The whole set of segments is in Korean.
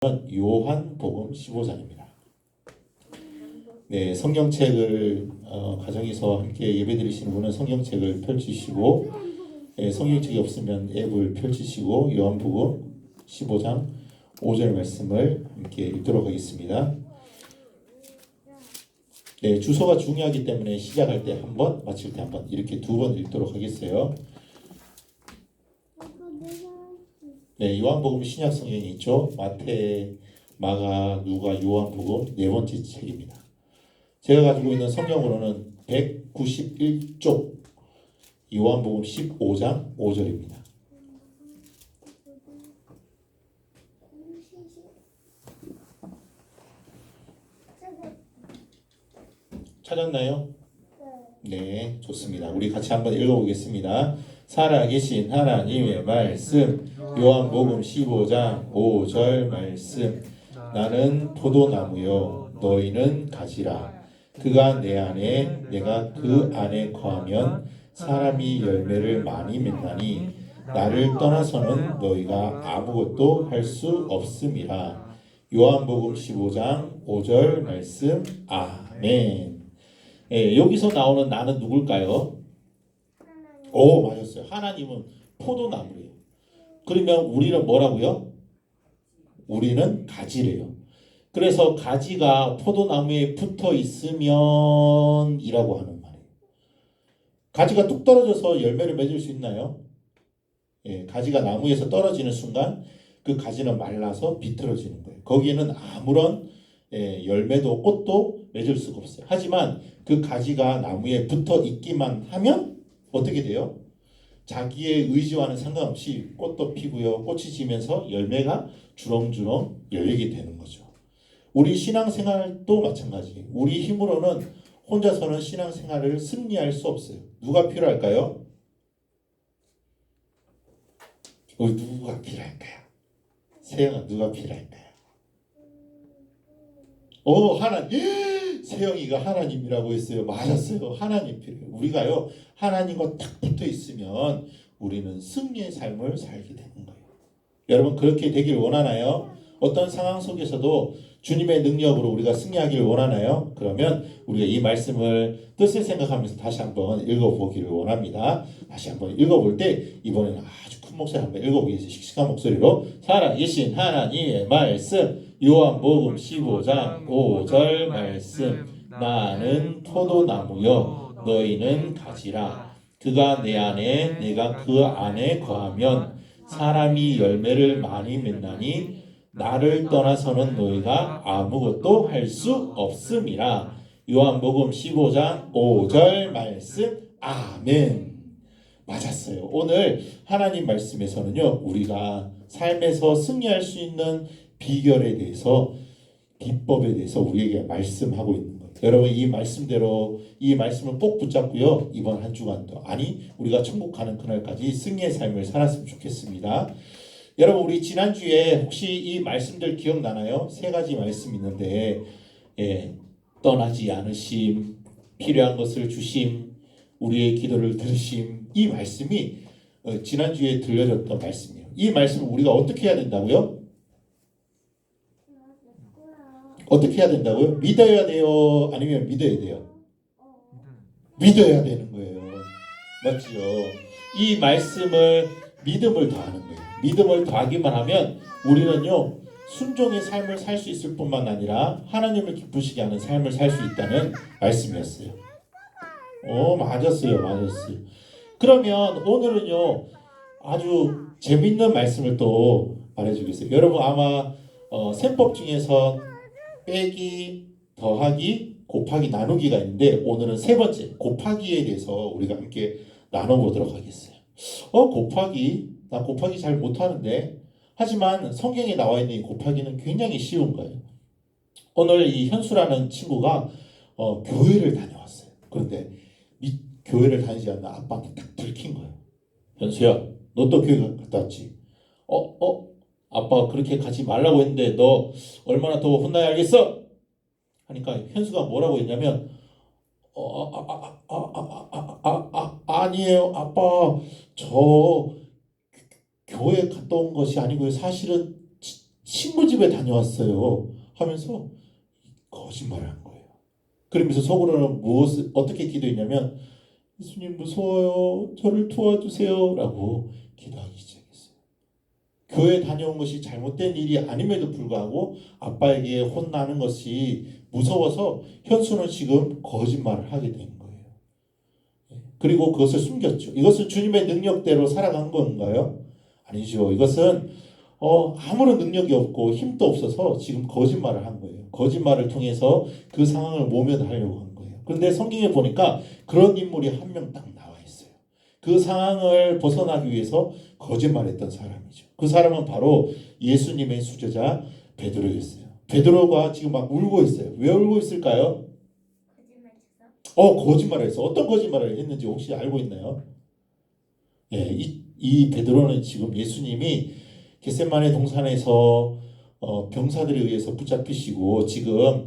요한복음 15장입니다. 네, 성경책을 가정에서 함께 예배드리시는 분은 성경책을 펼치시고, 성경책이 없으면 앱을 펼치시고 요한복음 15장 5절 말씀을 함께 읽도록 하겠습니다. 네, 주소가 중요하기 때문에 시작할 때 한 번, 마칠 때 한 번, 이렇게 두 번 읽도록 하겠어요. 네, 요한복음 신약 성경이 있죠. 마태, 마가, 누가, 요한복음 네 번째 책입니다. 제가 가지고 있는 성경으로는 191쪽 요한복음 15장 5절입니다. 찾았나요? 네, 좋습니다. 우리 같이 한번 읽어보겠습니다. 살아계신 하나님의 말씀, 요한복음 15장 5절 말씀. 나는 포도나무요 너희는 가지라. 그가 내 안에 내가 그 안에 거하면 사람이 열매를 많이 맺나니 나를 떠나서는 너희가 아무것도 할 수 없음이라. 요한복음 15장 5절 말씀. 아멘. 여기서 나오는 나는 누굴까요? 오, 맞았어요. 하나님은 포도나무예요. 그러면 우리는 뭐라고요? 우리는 가지래요. 그래서 가지가 포도나무에 붙어 있으면 이라고 하는 말이에요. 가지가 뚝 떨어져서 열매를 맺을 수 있나요? 가지가 나무에서 떨어지는 순간 그 가지는 말라서 비틀어지는 거예요. 거기에는 아무런 열매도 꽃도 맺을 수가 없어요. 하지만 그 가지가 나무에 붙어 있기만 하면 어떻게 돼요? 자기의 의지와는 상관없이 꽃도 피고요. 꽃이 지면서 열매가 주렁주렁 열리게 되는 거죠. 우리 신앙생활도 마찬가지. 우리 힘으로는 혼자서는 신앙생활을 승리할 수 없어요. 누가 필요할까요? 누가 필요할까요? 세영아, 누가 필요할까요? 하나님. 세영이가 하나님이라고 했어요. 맞았어요. 하나님 필요해요. 우리가요, 하나님과 딱 붙어 있으면 우리는 승리의 삶을 살게 되는 거예요. 여러분, 그렇게 되길 원하나요? 어떤 상황 속에서도 주님의 능력으로 우리가 승리하기를 원하나요? 그러면 우리가 이 말씀을 뜻을 생각하면서 다시 한번 읽어보기를 원합니다. 다시 한번 읽어볼 때 이번에는 아주 큰 목소리 한번 읽어보겠습니다. 씩씩한 목소리로. 살아계신 하나님의 말씀, 요한복음 15장 5절 말씀. 나는 포도나무요 너희는 가지라. 그가 내 안에 내가 그 안에 거하면 사람이 열매를 많이 맺나니 나를 떠나서는 너희가 아무것도 할 수 없음이라. 요한복음 15장 5절 말씀. 아멘. 맞았어요. 오늘 하나님 말씀에서는요, 우리가 삶에서 승리할 수 있는 비결에 대해서, 비법에 대해서 우리에게 말씀하고 있는 거예요. 여러분, 이 말씀대로 이 말씀을 꼭 붙잡고요, 이번 한 주간도, 우리가 천국 가는 그날까지 승리의 삶을 살았으면 좋겠습니다. 여러분, 우리 지난주에 혹시 이 말씀들 기억나나요? 세 가지 말씀 있는데, 떠나지 않으심, 필요한 것을 주심, 우리의 기도를 들으심. 이 말씀이 지난주에 들려줬던 말씀이에요. 이 말씀을 우리가 어떻게 해야 된다고요? 어떻게 해야 된다고요? 믿어야 돼요? 아니면 믿어야 돼요? 믿어야 되는 거예요. 맞죠? 이 말씀을 믿음을 더하는 거예요. 믿음을 더하기만 하면 우리는요, 순종의 삶을 살 수 있을 뿐만 아니라 하나님을 기쁘시게 하는 삶을 살 수 있다는 말씀이었어요. 맞았어요. 그러면 오늘은요, 아주 재밌는 말씀을 또 말해주겠어요. 여러분, 아마 셈법 중에서 빼기, 더하기, 곱하기, 나누기가 있는데, 오늘은 세 번째 곱하기에 대해서 우리가 함께 나눠보도록 하겠어요. 곱하기, 나 곱하기 잘 못하는데, 하지만 성경에 나와 있는 이 곱하기는 굉장히 쉬운 거예요. 오늘 이 현수라는 친구가 교회를 다녀왔어요. 그런데 교회를 다니지 않는 아빠한테 딱 들킨 거예요. 현수야, 너 또 교회 갔다 왔지? 아빠가 그렇게 가지 말라고 했는데 너 얼마나 더 혼나야 알겠어? 하니까 현수가 뭐라고 했냐면, 아니에요 아빠, 저 교회 갔다 온 것이 아니고요, 사실은 친구 집에 다녀왔어요 하면서 거짓말을 한 거예요. 그러면서 속으로는 무엇을 어떻게 기도했냐면 예수님 무서워요. 저를 도와주세요. 라고 기도하기 시작했어요. 교회 다녀온 것이 잘못된 일이 아님에도 불구하고 아빠에게 혼나는 것이 무서워서 현수는 지금 거짓말을 하게 된 거예요. 그리고 그것을 숨겼죠. 이것은 주님의 능력대로 살아간 건가요? 아니죠. 이것은 아무런 능력이 없고 힘도 없어서 지금 거짓말을 한 거예요. 거짓말을 통해서 그 상황을 모면하려고 한 거예요. 그런데 성경에 보니까 그런 인물이 한 명 딱 나와 있어요. 그 상황을 벗어나기 위해서 거짓말했던 사람이죠. 그 사람은 바로 예수님의 수제자 베드로였어요. 베드로가 지금 막 울고 있어요. 왜 울고 있을까요? 거짓말을 했어. 어떤 거짓말을 했는지 혹시 알고 있나요? 예, 이 베드로는 지금 예수님이 겟세마네 동산에서 병사들에 의해서 붙잡히시고 지금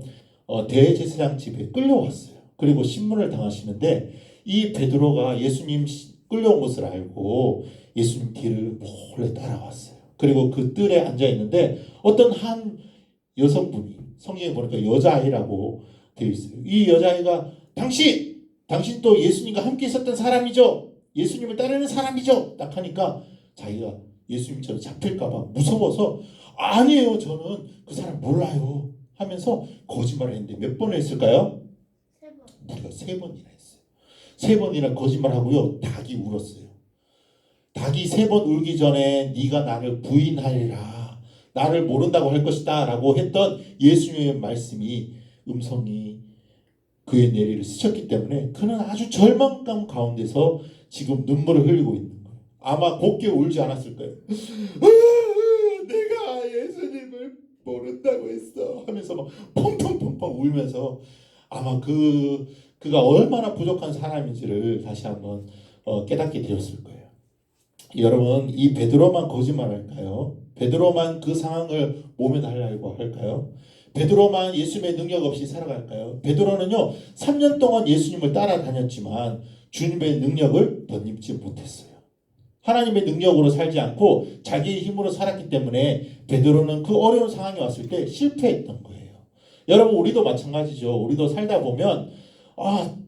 대제사장 집에 끌려왔어요. 그리고 신문을 당하시는데 이 베드로가 예수님 끌려온 것을 알고 예수님 뒤를 몰래 따라왔어요. 그리고 그 뜰에 앉아 있는데 어떤 한 여성분이 성경에 보니까 여자아이라고 되어 있어요. 이 여자아이가 당신 또 예수님과 함께 있었던 사람이죠? 예수님을 따르는 사람이죠? 딱 하니까 자기가 예수님처럼 잡힐까봐 무서워서 아니에요. 저는 그 사람 몰라요. 하면서 거짓말을 했는데 몇 번을 했을까요? 무려 3번이나 했어요. 3번이나 거짓말하고요. 닭이 울었어요. 닭이 3번 울기 전에 네가 나를 부인하리라. 나를 모른다고 할 것이다. 라고 했던 예수님의 말씀이 음성이 그의 내리를 스쳤기 때문에 그는 아주 절망감 가운데서 지금 눈물을 흘리고 있는 거예요. 아마 곱게 울지 않았을 거예요. 내가 예수님을 모른다고 했어 하면서 막 펑펑펑펑 울면서 아마 그가 얼마나 부족한 사람인지를 다시 한번 깨닫게 되었을 거예요. 여러분 이 베드로만 거짓말할까요? 베드로만 그 상황을 모면하려고 할까요? 베드로만 예수님의 능력 없이 살아갈까요? 베드로는요 3년 동안 예수님을 따라다녔지만 주님의 능력을 덧입지 못했어요. 하나님의 능력으로 살지 않고 자기의 힘으로 살았기 때문에 베드로는 그 어려운 상황이 왔을 때 실패했던 거예요. 여러분 우리도 마찬가지죠. 우리도 살다 보면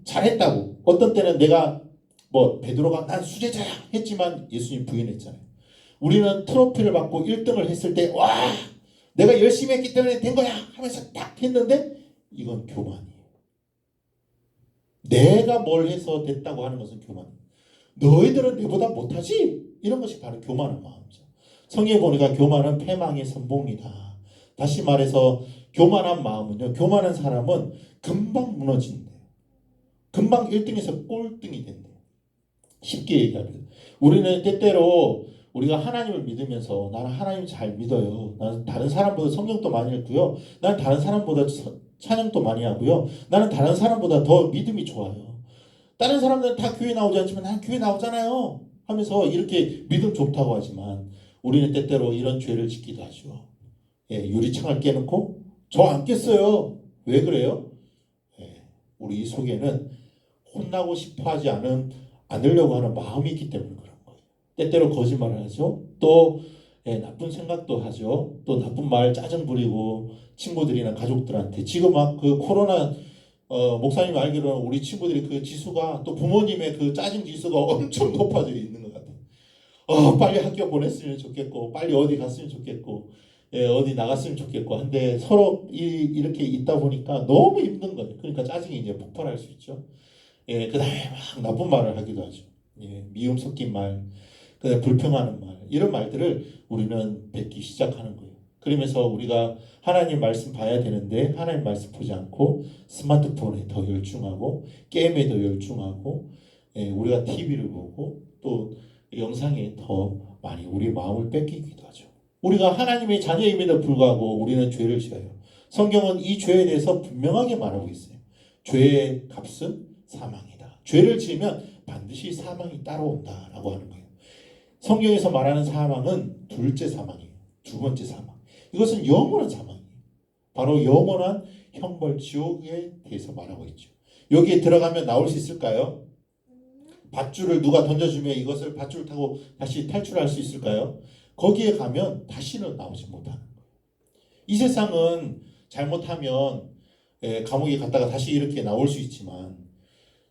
잘했다고 어떤 때는 내가 베드로가 난 수제자야 했지만 예수님 부인했잖아요. 우리는 트로피를 받고 1등을 했을 때 내가 열심히 했기 때문에 된 거야 하면서 딱 했는데 이건 교만이에요. 내가 뭘 해서 됐다고 하는 것은 교만이에요. 너희들은 내보다 못하지? 이런 것이 바로 교만한 마음이죠. 성경에 보니까 교만은 패망의 선봉이다. 다시 말해서 교만한 마음은요. 교만한 사람은 금방 무너진대요. 금방 1등에서 꼴등이 된대요. 쉽게 얘기하면 우리는 때때로 우리가 하나님을 믿으면서 나는 하나님 잘 믿어요. 나는 다른 사람보다 성경도 많이 읽고요. 나는 다른 사람보다 찬양도 많이 하고요. 나는 다른 사람보다 더 믿음이 좋아요. 다른 사람들은 다 교회 나오지 않지만 난 교회 나오잖아요. 하면서 이렇게 믿음 좋다고 하지만 우리는 때때로 이런 죄를 짓기도 하죠. 유리창을 깨놓고 저 안 깼어요. 왜 그래요? 우리 속에는 혼나고 싶어 하지 않으려고 하는 마음이 있기 때문에 그런 거예요. 때때로 거짓말을 하죠. 또 나쁜 생각도 하죠. 또 나쁜 말 짜증 부리고 친구들이나 가족들한테 지금 막 그 코로나 목사님 알기로는 우리 친구들이 그 지수가 또 부모님의 그 짜증 지수가 엄청 높아져 있는 것 같아요. 빨리 학교 보냈으면 좋겠고 빨리 어디 갔으면 좋겠고 어디 나갔으면 좋겠고 한데 서로 이렇게 있다 보니까 너무 힘든 거예요. 그러니까 짜증이 이제 폭발할 수 있죠. 그다음에 막 나쁜 말을 하기도 하죠. 미움 섞인 말, 그다음에 불평하는 말 이런 말들을 우리는 뱉기 시작하는 거예요. 그러면서 우리가 하나님 말씀 봐야 되는데 하나님 말씀 보지 않고 스마트폰에 더 열중하고 게임에 더 열중하고 우리가 TV를 보고 또 영상에 더 많이 우리 마음을 뺏기기도 하죠. 우리가 하나님의 자녀임에도 불구하고 우리는 죄를 지어요. 성경은 이 죄에 대해서 분명하게 말하고 있어요. 죄의 값은 사망이다. 죄를 지으면 반드시 사망이 따라온다라고 하는 거예요. 성경에서 말하는 사망은 둘째 사망이에요. 두 번째 사망. 이것은 영원한 사망이에요. 바로 영원한 형벌 지옥에 대해서 말하고 있죠. 여기에 들어가면 나올 수 있을까요? 밧줄을 누가 던져주면 이것을 밧줄 타고 다시 탈출할 수 있을까요? 거기에 가면 다시는 나오지 못하는 거예요. 이 세상은 잘못하면 감옥에 갔다가 다시 이렇게 나올 수 있지만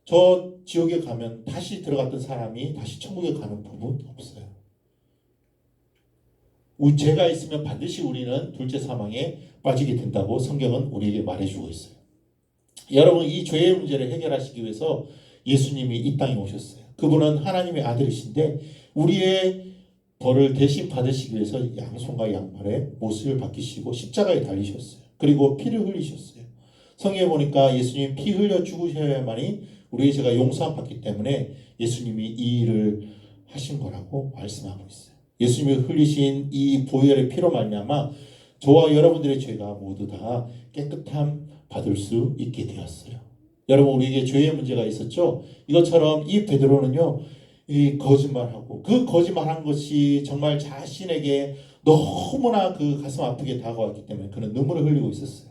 저 지옥에 가면 다시 들어갔던 사람이 다시 천국에 가는 법은 없어요. 죄가 있으면 반드시 우리는 둘째 사망에 빠지게 된다고 성경은 우리에게 말해주고 있어요. 여러분, 이 죄의 문제를 해결하시기 위해서 예수님이 이 땅에 오셨어요. 그분은 하나님의 아들이신데 우리의 벌을 대신 받으시기 위해서 양손과 양팔에 못을 박히시고 십자가에 달리셨어요. 그리고 피를 흘리셨어요. 성경에 보니까 예수님이 피 흘려 죽으셔야만이 우리의 죄가 용서받기 때문에 예수님이 이 일을 하신 거라고 말씀하고 있어요. 예수님이 흘리신 이 보혈의 피로 말미암아 저와 여러분들의 죄가 모두 다 깨끗함 받을 수 있게 되었어요. 여러분, 우리에게 죄의 문제가 있었죠. 이것처럼 이 베드로는요, 이 거짓말하고 그 거짓말한 것이 정말 자신에게 너무나 그 가슴 아프게 다가왔기 때문에 그는 눈물을 흘리고 있었어요.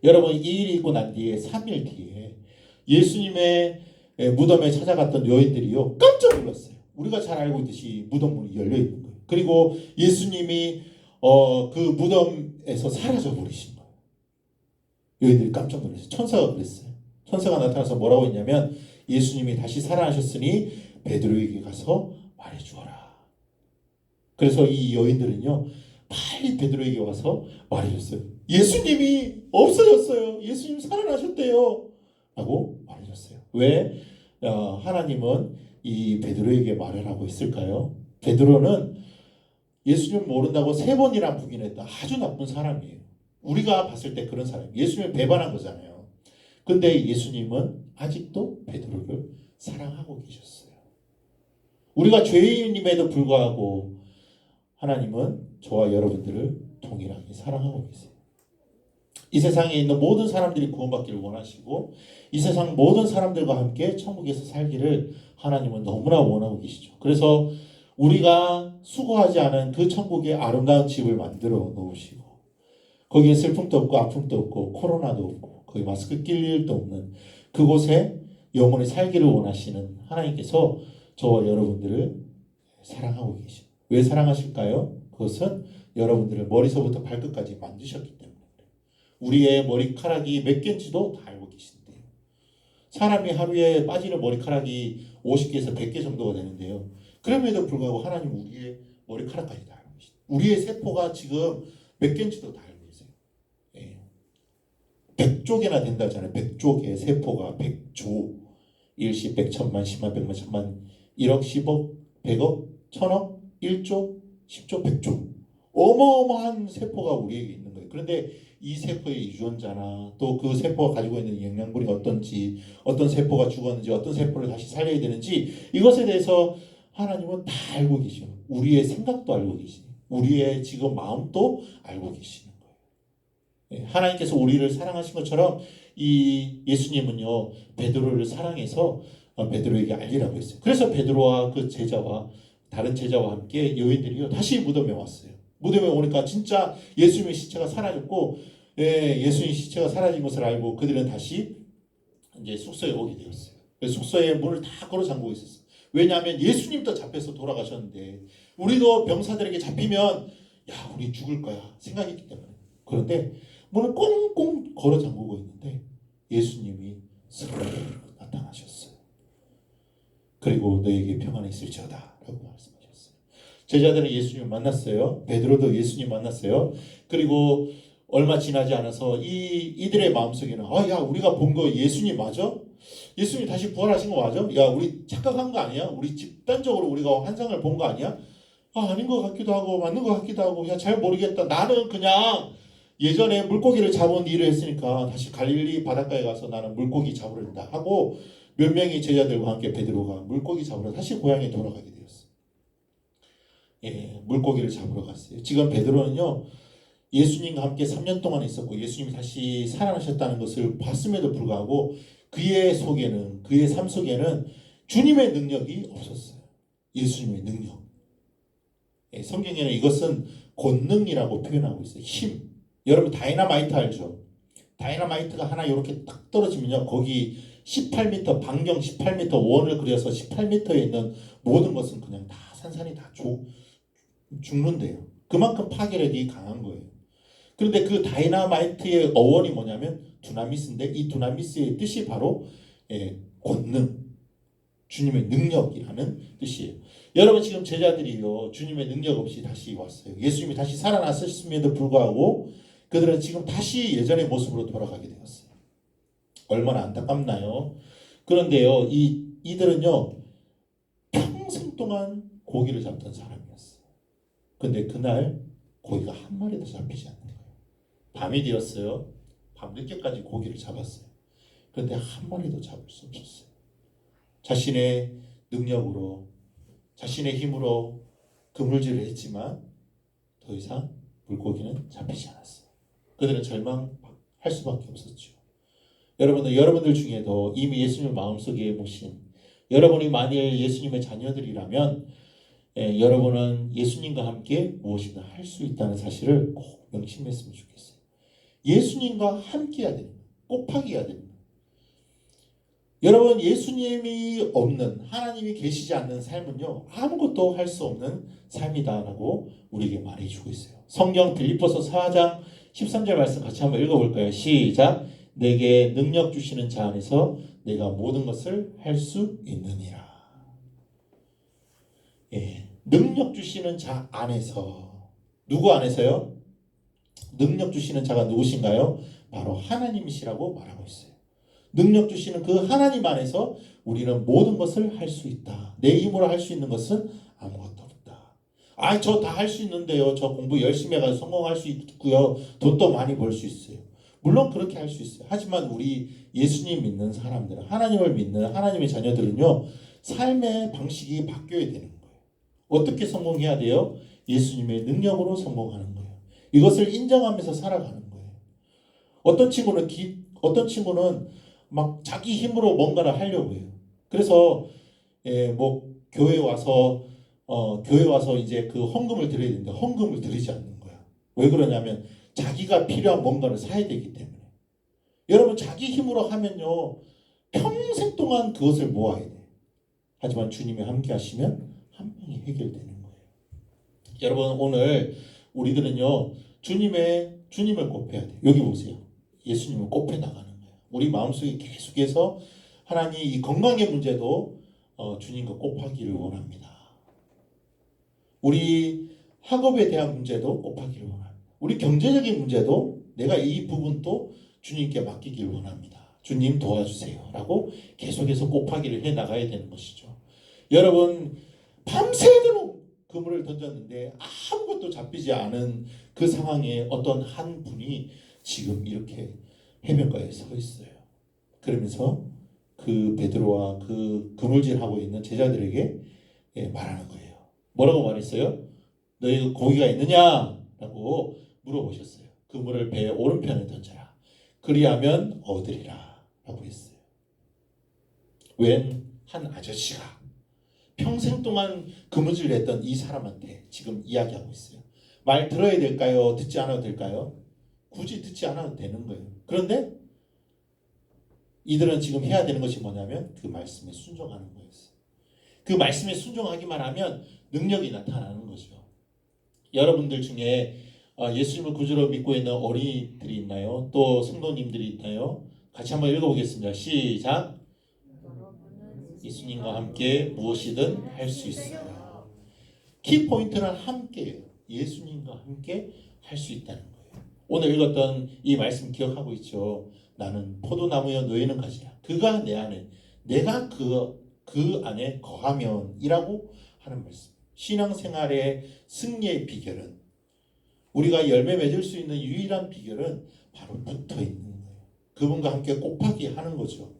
여러분, 이 일이 있고 난 뒤에 3일 뒤에 예수님의 무덤에 찾아갔던 여인들이요 깜짝 놀랐어요. 우리가 잘 알고 있듯이 무덤 문이 열려 있는 거예요. 그리고 예수님이 그 무덤에서 사라져 버리신 거예요. 여인들이 깜짝 놀랐어요. 천사가 그랬어요. 천사가 나타나서 뭐라고 했냐면 예수님이 다시 살아나셨으니 베드로에게 가서 말해주어라. 그래서 이 여인들은요 빨리 베드로에게 와서 말해줬어요. 예수님이 없어졌어요. 예수님 살아나셨대요. 라고 말해줬어요. 왜 하나님은 이 베드로에게 말하라고 했을까요? 베드로는 예수님 모른다고 3번이나 부인했다. 아주 나쁜 사람이에요. 우리가 봤을 때 그런 사람이에요. 예수님을 배반한 거잖아요. 근데 예수님은 아직도 베드로를 사랑하고 계셨어요. 우리가 죄인임에도 불구하고 하나님은 저와 여러분들을 동일하게 사랑하고 계세요. 이 세상에 있는 모든 사람들이 구원받기를 원하시고 이 세상 모든 사람들과 함께 천국에서 살기를 하나님은 너무나 원하고 계시죠. 그래서 우리가 수고하지 않은 그 천국의 아름다운 집을 만들어 놓으시고 거기에 슬픔도 없고 아픔도 없고 코로나도 없고 거기 마스크 낄 일도 없는 그곳에 영원히 살기를 원하시는 하나님께서 저와 여러분들을 사랑하고 계십니다. 왜 사랑하실까요? 그것은 여러분들을 머리서부터 발끝까지 만드셨기 때문에 우리의 머리카락이 몇 개인지도 다 알고 계신데요. 사람이 하루에 빠지는 머리카락이 50개에서 100개 정도가 되는데요. 그럼에도 불구하고 하나님 우리의 머리카락까지 다 알고 계십니다. 우리의 세포가 지금 몇 개인지도 다 알고 계세요. 100쪽이나 된다잖아요. 100쪽의 세포가 100조. 일시 100, 천만, 10만, 100만, 천만, 1억, 10억, 100억, 1000억, 1조, 10조, 100조. 어마어마한 세포가 우리에게 있는 거예요. 그런데 이 세포의 유전자나 또 그 세포가 가지고 있는 영양분이 어떤지, 어떤 세포가 죽었는지, 어떤 세포를 다시 살려야 되는지 이것에 대해서 하나님은 다 알고 계시고 우리의 생각도 알고 계시고 우리의 지금 마음도 알고 계시는 거예요. 하나님께서 우리를 사랑하신 것처럼 이 예수님은요 베드로를 사랑해서 베드로에게 알리라고 했어요. 그래서 베드로와 그 제자와 다른 제자와 함께 여인들이요 다시 무덤에 왔어요. 무덤에 오니까 진짜 예수님의 시체가 사라졌고 예수님 시체가 사라진 것을 알고 그들은 다시 이제 숙소에 오게 되었어요. 숙소에 문을 다 걸어 잠그고 있었어요. 왜냐하면 예수님도 잡혀서 돌아가셨는데 우리도 병사들에게 잡히면 야 우리 죽을 거야 생각했기 때문에. 그런데 문을 꽁꽁 걸어 잠그고 있는데 예수님이 스르르 나타나셨어요. 그리고 너에게 평안이 있을지어다 라고 말씀하셨어요. 제자들은 예수님을 만났어요. 베드로도 예수님 만났어요. 그리고 얼마 지나지 않아서 이들의 마음속에는 야 우리가 본 거 예수님 맞아? 예수님 다시 부활하신 거 맞아? 야 우리 착각한 거 아니야? 우리 집단적으로 우리가 환상을 본 거 아니야? 아닌 것 같기도 하고 맞는 것 같기도 하고 야 잘 모르겠다. 나는 그냥 예전에 물고기를 잡은 일을 했으니까 다시 갈릴리 바닷가에 가서 나는 물고기 잡으러 간다 하고 몇 명의 제자들과 함께 베드로가 물고기 잡으러 다시 고향에 돌아가게 되었어요. 물고기를 잡으러 갔어요. 지금 베드로는요 예수님과 함께 3년 동안 있었고 예수님이 다시 살아나셨다는 것을 봤음에도 불구하고 그의 속에는 그의 삶 속에는 주님의 능력이 없었어요. 예수님의 능력. 성경에는 이것은 권능이라고 표현하고 있어요. 힘. 여러분 다이너마이트 알죠? 다이너마이트가 하나 이렇게 딱 떨어지면요 거기 18m 반경 18m 원을 그려서 18m에 있는 모든 것은 그냥 다 산산이 다 죽는데요. 그만큼 파괴력이 강한 거예요. 그런데 그 다이나마이트의 어원이 뭐냐면 두나미스인데 이 두나미스의 뜻이 바로 권능, 주님의 능력이라는 뜻이에요. 여러분 지금 제자들이요 주님의 능력 없이 다시 왔어요. 예수님이 다시 살아났음에도 불구하고 그들은 지금 다시 예전의 모습으로 돌아가게 되었어요. 얼마나 안타깝나요? 그런데요 이들은요 평생 동안 고기를 잡던 사람이었어요. 근데 그날 고기가 한 마리도 잡히지 않는 거예요. 밤이 되었어요. 밤늦게까지 고기를 잡았어요. 그런데 한 마리도 잡을 수 없었어요. 자신의 능력으로 자신의 힘으로 그물질을 했지만 더 이상 물고기는 잡히지 않았어요. 그들은 절망할 수밖에 없었죠. 여러분들 중에도 이미 예수님을 마음속에 모신 여러분이 만일 예수님의 자녀들이라면 여러분은 예수님과 함께 무엇이든 할 수 있다는 사실을 꼭 명심했으면 좋겠어요. 예수님과 함께 해야 됩니다. 곱하기 해야 됩니다. 여러분 예수님이 없는 하나님이 계시지 않는 삶은요 아무것도 할 수 없는 삶이다라고 우리에게 말해주고 있어요. 성경 빌립보서 4장 13절 말씀 같이 한번 읽어볼까요? 시작. 내게 능력 주시는 자 안에서 내가 모든 것을 할 수 있느니라. 능력 주시는 자 안에서 누구 안에서요? 능력 주시는 자가 누구신가요? 바로 하나님이시라고 말하고 있어요. 능력 주시는 그 하나님 안에서 우리는 모든 것을 할 수 있다. 내 힘으로 할 수 있는 것은 아무것도 없다. 저 다 할 수 있는데요. 저 공부 열심히 해가지고 성공할 수 있고요. 돈도 많이 벌 수 있어요. 물론 그렇게 할 수 있어요. 하지만 우리 예수님 믿는 사람들은 하나님을 믿는 하나님의 자녀들은요. 삶의 방식이 바뀌어야 되는 거예요. 어떻게 성공해야 돼요? 예수님의 능력으로 성공하는 거예요. 이것을 인정하면서 살아가는 거예요. 어떤 친구는 막 자기 힘으로 뭔가를 하려고 해요. 그래서 뭐 교회 와서 이제 그 헌금을 드려야 되는데 헌금을 드리지 않는 거야. 왜 그러냐면 자기가 필요한 뭔가를 사야 되기 때문에. 여러분 자기 힘으로 하면요 평생 동안 그것을 모아야 돼. 하지만 주님이 함께 하시면 한 명이 해결되는 거예요. 여러분 오늘 우리들은요 주님을 곱해야 돼. 여기 보세요. 예수님을 곱해 나가는 거예요. 우리 마음속에 계속해서 하나님 이 건강의 문제도 주님과 곱하기를 원합니다. 우리 학업에 대한 문제도 곱하기를 원합니다. 우리 경제적인 문제도 내가 이 부분도 주님께 맡기기를 원합니다. 주님 도와주세요. 라고 계속해서 곱하기를 해 나가야 되는 것이죠. 여러분 밤새도록 그물을 던졌는데 아무것도 잡히지 않은 그 상황에 어떤 한 분이 지금 이렇게 해변가에 서 있어요. 그러면서 그 베드로와 그 그물질하고 있는 제자들에게 말하는 거예요. 뭐라고 말했어요? 너희 고기가 있느냐? 라고 물어보셨어요. 그물을 배 오른편에 던져라. 그리하면 얻으리라. 라고 했어요. 웬 한 아저씨가 평생 동안 그물질을 했던 이 사람한테 지금 이야기하고 있어요. 말 들어야 될까요? 듣지 않아도 될까요? 굳이 듣지 않아도 되는 거예요. 그런데 이들은 지금 해야 되는 것이 뭐냐면 그 말씀에 순종하는 거였어요. 그 말씀에 순종하기만 하면 능력이 나타나는 거죠. 여러분들 중에 예수님을 구주로 믿고 있는 어린이들이 있나요? 또 성도님들이 있나요? 같이 한번 읽어보겠습니다. 시작. 예수님과 함께 무엇이든 할 수 있어요. 키포인트는 함께예요. 예수님과 함께 할 수 있다는 거예요. 오늘 읽었던 이 말씀 기억하고 있죠? 나는 포도나무여 너희는 가지라. 그가 내 안에 내가 그 안에 거하면이라고 하는 말씀. 신앙생활의 승리의 비결은 우리가 열매 맺을 수 있는 유일한 비결은 바로 붙어 있는 거예요. 그분과 함께 곱하기 하는 거죠.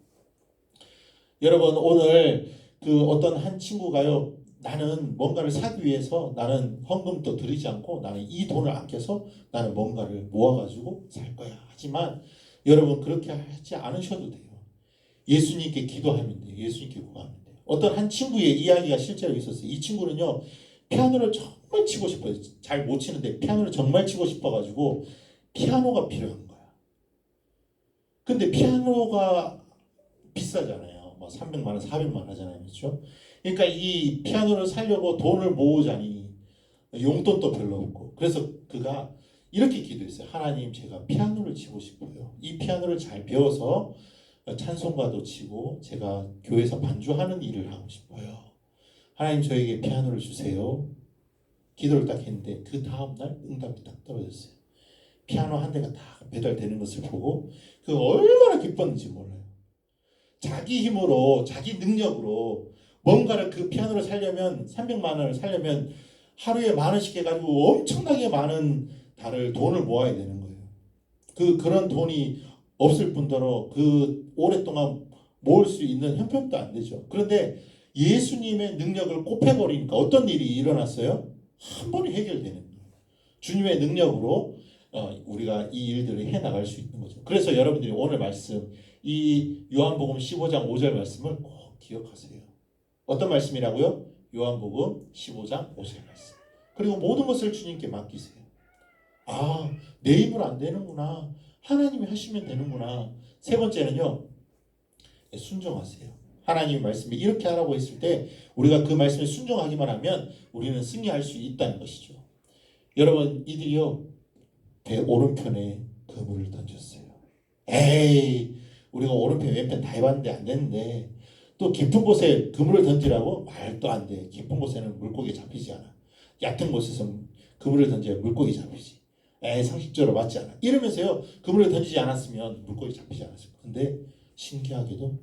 여러분 오늘 그 어떤 한 친구가요. 나는 뭔가를 사기 위해서 나는 헌금도 드리지 않고 나는 이 돈을 아껴서 나는 뭔가를 모아가지고 살 거야. 하지만 여러분 그렇게 하지 않으셔도 돼요. 예수님께 기도하면 돼요. 예수님께 구하면 돼요. 어떤 한 친구의 이야기가 실제로 있었어요. 이 친구는요. 피아노를 정말 치고 싶어요. 잘 못 치는데 피아노를 정말 치고 싶어가지고 피아노가 필요한 거야. 근데 피아노가 비싸잖아요. 뭐 300만 원, 400만 원 하잖아요. 그렇죠? 그러니까 이 피아노를 사려고 돈을 모으자니 용돈도 별로 없고 그래서 그가 이렇게 기도했어요. 하나님, 제가 피아노를 치고 싶어요. 이 피아노를 잘 배워서 찬송가도 치고 제가 교회에서 반주하는 일을 하고 싶어요. 하나님, 저에게 피아노를 주세요. 기도를 딱 했는데 그 다음날 응답이 딱 떨어졌어요. 피아노 한 대가 다 배달되는 것을 보고 그 얼마나 기뻤는지 몰라요. 자기 힘으로, 자기 능력으로 뭔가를, 그 피아노를 살려면 300만 원을 살려면 하루에 10,000원씩 해가지고 엄청나게 많은 돈을 모아야 되는 거예요. 그런 돈이 없을 뿐더러 그 오랫동안 모을 수 있는 형편도 안 되죠. 그런데 예수님의 능력을 곱해버리니까 어떤 일이 일어났어요? 한 번에 해결되는 거예요. 주님의 능력으로 우리가 이 일들을 해나갈 수 있는 거죠. 그래서 여러분들이 오늘 말씀, 이 요한복음 15장 5절 말씀을 꼭 기억하세요. 어떤 말씀이라고요? 요한복음 15장 5절 말씀. 그리고 모든 것을 주님께 맡기세요. 아, 내 힘으로 안 되는구나. 하나님이 하시면 되는구나. 세 번째는요, 순종하세요. 하나님의 말씀이 이렇게 하라고 했을 때 우리가 그 말씀에 순종하기만 하면 우리는 승리할 수 있다는 것이죠. 여러분, 이들이요, 배 오른편에 그물을 던졌어요. 에이, 우리가 오른편 왼편 다 해봤는데 안 되는데 또 깊은 곳에 그물을 던지라고? 말도 안 돼. 깊은 곳에는 물고기 잡히지 않아. 얕은 곳에서 그물을 던져야 물고기 잡히지. 에이, 상식적으로 맞지 않아. 이러면서요, 그물을 던지지 않았으면 물고기 잡히지 않았을 거예요. 근데 신기하게도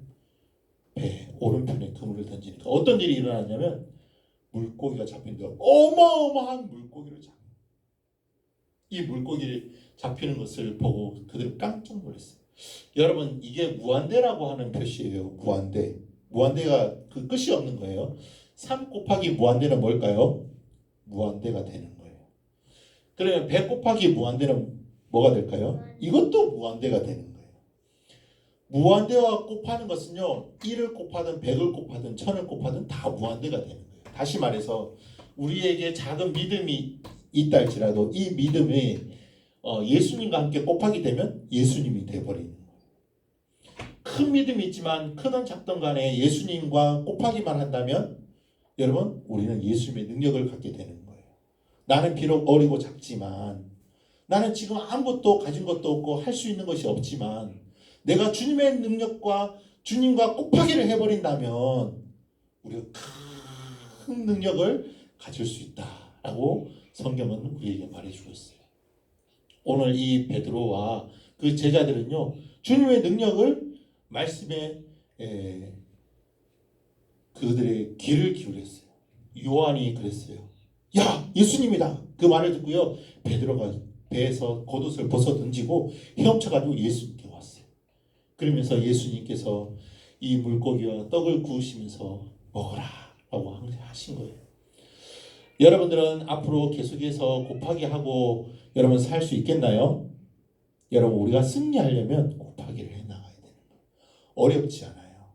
배 오른편에 그물을 던지니까 어떤 일이 일어났냐면 물고기가 잡힌다. 어마어마한 물고기를 잡는. 이 물고기를 잡히는 것을 보고 그들 깜짝 놀랐어요. 여러분, 이게 무한대라고 하는 표시예요. 무한대. 무한대가 그 끝이 없는 거예요. 3 곱하기 무한대는 뭘까요? 무한대가 되는 거예요. 그러면 100 곱하기 무한대는 뭐가 될까요? 이것도 무한대가 되는 거예요. 무한대와 곱하는 것은요, 1을 곱하든 100을 곱하든 1000을 곱하든 다 무한대가 되는 거예요. 다시 말해서 우리에게 작은 믿음이 있다 할지라도 이 믿음이 예수님과 함께 곱하게 되면 예수님이 돼버리는 거예요. 큰 믿음이 있지만 크든 작든 간에 예수님과 곱하기만 한다면 여러분, 우리는 예수님의 능력을 갖게 되는 거예요. 나는 비록 어리고 작지만, 나는 지금 아무것도 가진 것도 없고 할 수 있는 것이 없지만 내가 주님의 능력과 주님과 곱하기를 해버린다면 우리가 큰 능력을 가질 수 있다라고 성경은 우리에게 말해주고 있어요. 오늘 이 베드로와 그 제자들은요, 주님의 능력을 말씀에 그들의 귀를 기울였어요. 요한이 그랬어요. 야, 예수님이다. 그 말을 듣고요, 베드로가 배에서 겉옷을 벗어 던지고 헤엄쳐가지고 예수님께 왔어요. 그러면서 예수님께서 이 물고기와 떡을 구우시면서 먹어라 라고 하신 거예요. 여러분들은 앞으로 계속해서 곱하기 하고 여러분 살 수 있겠나요? 여러분, 우리가 승리하려면 곱하기를 해나가야 되는 거예요. 어렵지 않아요.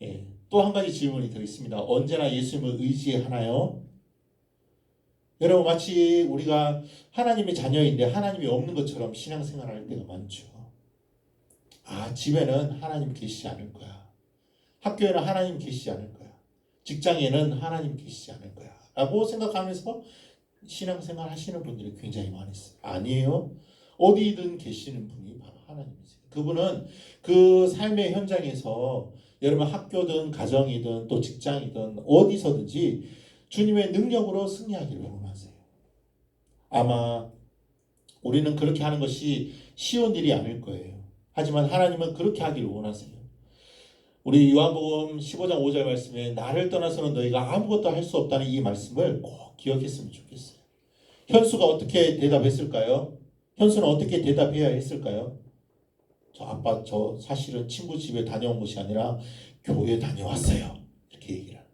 예. 또 한 가지 질문이 더 있습니다. 언제나 예수님을 의지하나요? 여러분, 마치 우리가 하나님의 자녀인데 하나님이 없는 것처럼 신앙생활을 할 때가 많죠. 아, 집에는 하나님 계시지 않을 거야. 학교에는 하나님 계시지 않을 거야. 직장에는 하나님 계시지 않을 거야. 라고 생각하면서 신앙생활 하시는 분들이 굉장히 많이 있어요. 아니에요. 어디든 계시는 분이 바로 하나님이세요. 그분은 그 삶의 현장에서 여러분 학교든 가정이든 또 직장이든 어디서든지 주님의 능력으로 승리하기를 원하세요. 아마 우리는 그렇게 하는 것이 쉬운 일이 아닐 거예요. 하지만 하나님은 그렇게 하기를 원하세요. 우리 요한복음 15장 5절 말씀에 나를 떠나서는 너희가 아무것도 할 수 없다는 이 말씀을 꼭 기억했으면 좋겠어요. 현수가 어떻게 대답했을까요? 현수는 어떻게 대답해야 했을까요? 저 아빠, 저 사실은 친구 집에 다녀온 것이 아니라 교회 다녀왔어요. 이렇게 얘기를 하는.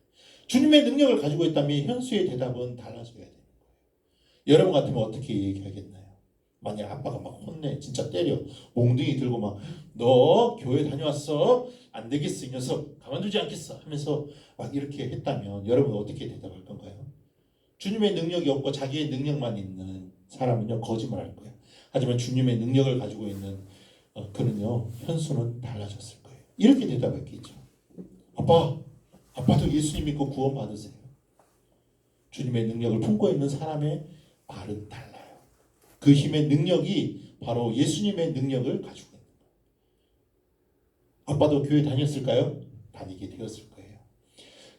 주님의 능력을 가지고 있다면 현수의 대답은 달라져야 돼요. 여러분 같으면 어떻게 얘기하겠나요? 만약 아빠가 막 혼내, 진짜 때려, 몽둥이 들고 막 너 교회 다녀왔어? 안 되겠어, 이 녀석 가만두지 않겠어 하면서 막 이렇게 했다면 여러분 어떻게 대답할 건가요? 주님의 능력이 없고 자기의 능력만 있는 사람은요, 거짓말할 거예요. 하지만 주님의 능력을 가지고 있는 그는요, 현수는 달라졌을 거예요. 이렇게 대답했겠죠. 아빠도 예수님 믿고 구원 받으세요. 주님의 능력을 품고 있는 사람의 말은 달라요. 그 힘의 능력이 바로 예수님의 능력을 가지고 있는 거예요. 아빠도 교회 다녔을까요? 다니게 되었을 거예요.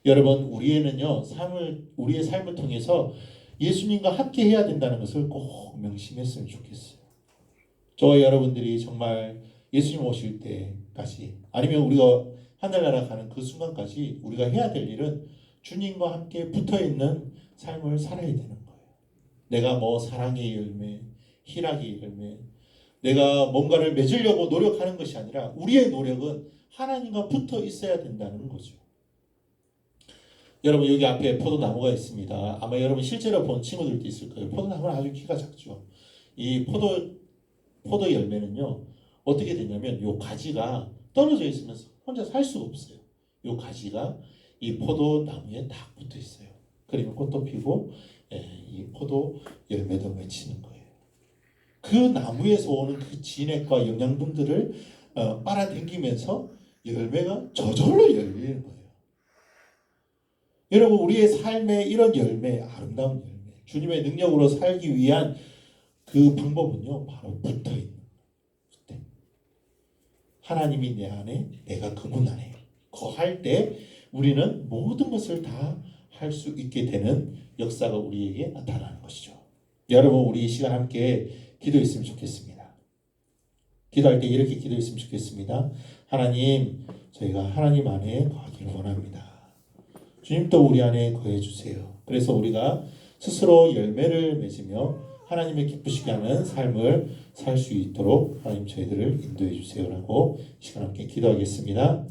여러분, 우리의 삶을 통해서 예수님과 함께 해야 된다는 것을 꼭 명심했으면 좋겠어요. 저와 여러분들이 정말 예수님 오실 때까지, 아니면 우리가 하늘나라 가는 그 순간까지 우리가 해야 될 일은 주님과 함께 붙어있는 삶을 살아야 되는 거예요. 내가 사랑의 열매, 희락의 열매, 내가 뭔가를 맺으려고 노력하는 것이 아니라 우리의 노력은 하나님과 붙어 있어야 된다는 거죠. 여러분, 여기 앞에 포도나무가 있습니다. 아마 여러분 실제로 본 친구들도 있을 거예요. 포도나무는 아주 키가 작죠. 이 포도 열매는요, 어떻게 되냐면 요 가지가 떨어져 있으면서 혼자 살 수가 없어요. 요 가지가 이 포도나무에 딱 붙어 있어요. 그리고 꽃도 피고 이 포도 열매도 맺히는 거예요. 그 나무에서 오는 그 진액과 영양분들을 빨아당기면서 열매가 저절로 열리는 거예요. 여러분, 우리의 삶의 이런 열매, 아름다운 열매, 주님의 능력으로 살기 위한 그 방법은요, 바로 붙어있는 거예요. 하나님이 내 안에, 내가 그분 안에 거할 때 우리는 모든 것을 다 할 수 있게 되는 역사가 우리에게 나타나는 것이죠. 여러분, 우리 이 시간 함께 기도했으면 좋겠습니다. 기도할 때 이렇게 기도했으면 좋겠습니다. 하나님, 저희가 하나님 안에 거하기를 원합니다. 주님 또 우리 안에 거해 주세요. 그래서 우리가 스스로 열매를 맺으며 하나님의 기쁘시게 하는 삶을 살 수 있도록 하나님 저희들을 인도해 주세요라고 시간 함께 기도하겠습니다.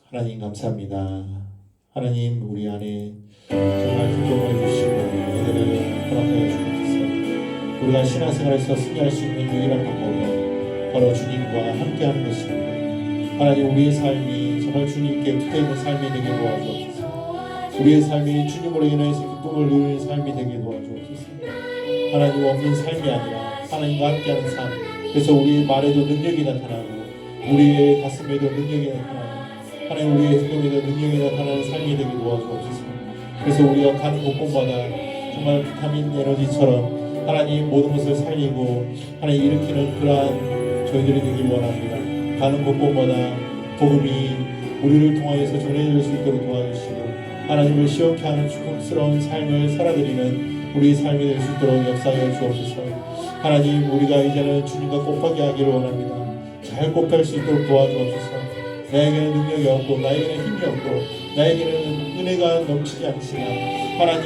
하나님 감사합니다. 하나님 우리 안에 정말 기도해 주시고 은혜를 허락하여 주옵소서. 우리가 신앙생활에서 승리할 수 있는 유일한 방법은 바로 주님과 함께하는 것입니다. 하나님, 우리의 삶이 정말 주님께 붙어있는 삶이 되게 도와주옵소서. 우리의 삶이 주님으로 인해서 기쁨을 누리는 삶이 되게 도와주옵소서. 하나님 없는 삶이 아니라 하나님과 함께하는 삶. 그래서 우리의 말에도 능력이 나타나고 우리의 가슴에도 능력이 나타나고 하나님 우리의 행동에도 능력이 나타나는 삶이 되게 도와주옵소서. 그래서 우리가 가는 곳곳마다 정말 비타민 에너지처럼 하나님 모든 것을 살리고 하나님 일으키는 그러한 저희들이 되길 원합니다. 가는 곳곳마다 복음이 우리를 통하여서 전해질 수 있도록 도와주시고 하나님을 시원케 하는 축복스러운 삶을 살아드리는 우리의 삶이 될 수 있도록 역사하여 주옵소서. 하나님, 우리가 이제는 주님과 곱하게 하기를 원합니다. 잘 곱할 수 있도록 도와주옵소서. 나에게는 능력이 없고 나에게는 힘이 없고 나에게는 은혜가 넘치지 않지만 하나님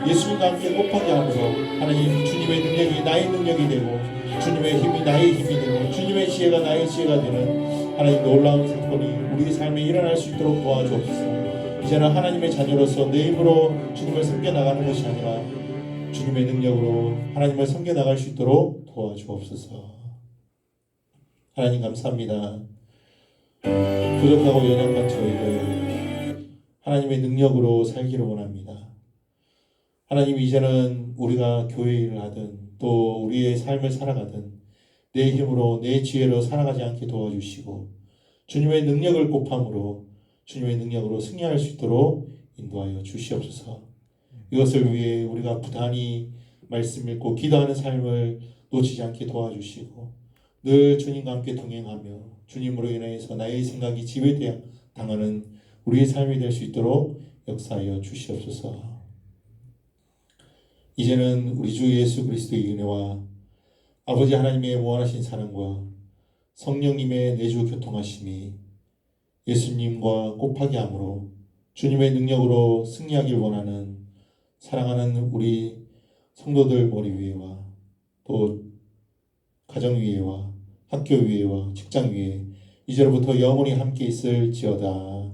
예수님과 함께 곱하게 함으로 하나님 주님의 능력이 나의 능력이 되고 주님의 힘이 나의 힘이 되고 주님의 지혜가 나의 지혜가 되는 하나님 놀라운 사건이 우리 삶에 일어날 수 있도록 도와주옵소서. 이제는 하나님의 자녀로서 내 힘으로 주님을 섬겨나가는 것이 아니라 주님의 능력으로 하나님을 섬겨나갈 수 있도록 도와주옵소서. 하나님 감사합니다. 부족하고 연약한 저희들 하나님의 능력으로 살기를 원합니다. 하나님, 이제는 우리가 교회 일을 하든 또 우리의 삶을 살아가든 내 힘으로 내 지혜로 살아가지 않게 도와주시고 주님의 능력을 곱함으로 주님의 능력으로 승리할 수 있도록 인도하여 주시옵소서. 이것을 위해 우리가 부단히 말씀 읽고 기도하는 삶을 놓치지 않게 도와주시고 늘 주님과 함께 동행하며 주님으로 인해서 나의 생각이 지배되어 당하는 우리의 삶이 될 수 있도록 역사하여 주시옵소서. 이제는 우리 주 예수 그리스도의 은혜와 아버지 하나님의 무한하신 사랑과 성령님의 내주 교통하심이 예수님과 곱하게 함으로 주님의 능력으로 승리하길 원하는 사랑하는 우리 성도들 머리 위에와 또 가정 위에와 학교 위에와 직장 위에 이제로부터 영원히 함께 있을지어다.